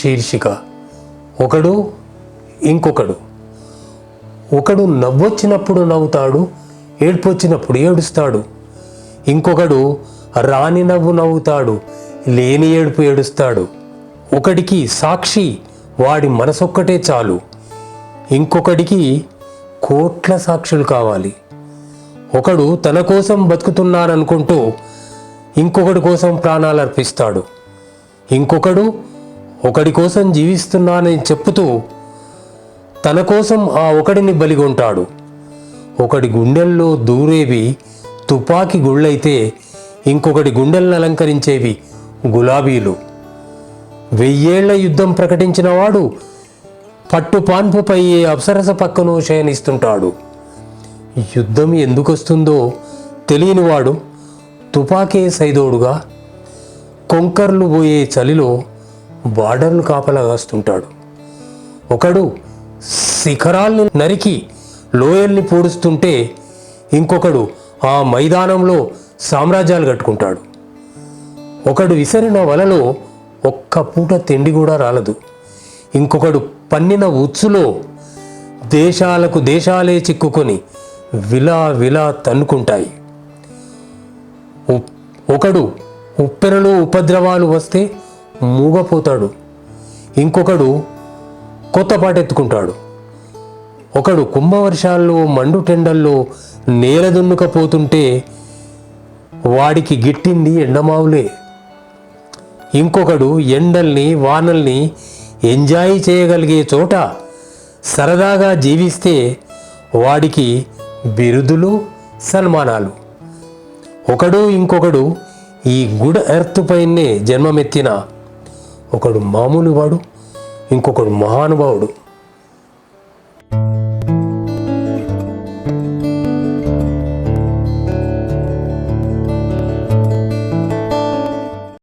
శీర్షిక ఒకడు ఇంకొకడు. ఒకడు నవ్వొచ్చినప్పుడు నవ్వుతాడు, ఏడ్పొచ్చినప్పుడు ఏడుస్తాడు. ఇంకొకడు రాని నవ్వు నవ్వుతాడు, లేని ఏడుపు ఏడుస్తాడు. ఒకడికి సాక్షి వాడి మనసొక్కటే చాలు, ఇంకొకడికి కోట్ల సాక్షులు కావాలి. ఒకడు తన కోసం బతుకుతున్నాననుకుంటూ ఇంకొకడి కోసం ప్రాణాలు అర్పిస్తాడు. ఇంకొకడు ఒకడి కోసం జీవిస్తున్నానని చెప్పుతూ తన కోసం ఆ ఒకడిని బలిగొంటాడు. ఒకడి గుండెల్లో దూరేవి తుపాకీ గుళ్ళైతే ఇంకొకటి గుండెలను అలంకరించేవి గులాబీలు. 1000 ఏళ్ల యుద్ధం ప్రకటించిన వాడు పట్టుపాన్పుపై అప్సరస పక్కను శయనిస్తుంటాడు. యుద్ధం ఎందుకొస్తుందో తెలియనివాడు తుపాకే సైదోడుగా కొంకర్లు పోయే చలిలో బార్డర్లు కాపలాగాస్తుంటాడు. ఒకడు శిఖరాల్ని నరికి లోయల్ని పూడుస్తుంటే ఇంకొకడు ఆ మైదానంలో సామ్రాజ్యాలు కట్టుకుంటాడు. ఒకడు విసిరిన వలలో ఒక్క పూట తిండి కూడా రాలదు, ఇంకొకడు పన్నిన ఉచ్చులో దేశాలకు దేశాలే చిక్కుకొని విలా విలా తన్నుకుంటాయి. ఒకడు ఉప్పెనలో ఉపద్రవాలు వస్తే మూగపోతాడు, ఇంకొకడు కొత్త పాటెత్తుకుంటాడు. ఒకడు కుంభవర్షాల్లో మండుటెండల్లో నేల దున్నుకపోతుంటే వాడికి గిట్టింది ఎండమావులే. ఇంకొకడు ఎండల్ని వానల్ని ఎంజాయ్ చేయగలిగే చోట సరదాగా జీవిస్తే వాడికి బిరుదులు సన్మానాలు. ఒకడు ఇంకొకడు ఈ గుడ్ ఎర్త్ పైనే జన్మమెత్తిన ఒకడు మామూలు వాడు, ఇంకొకడు మహానుభావుడు.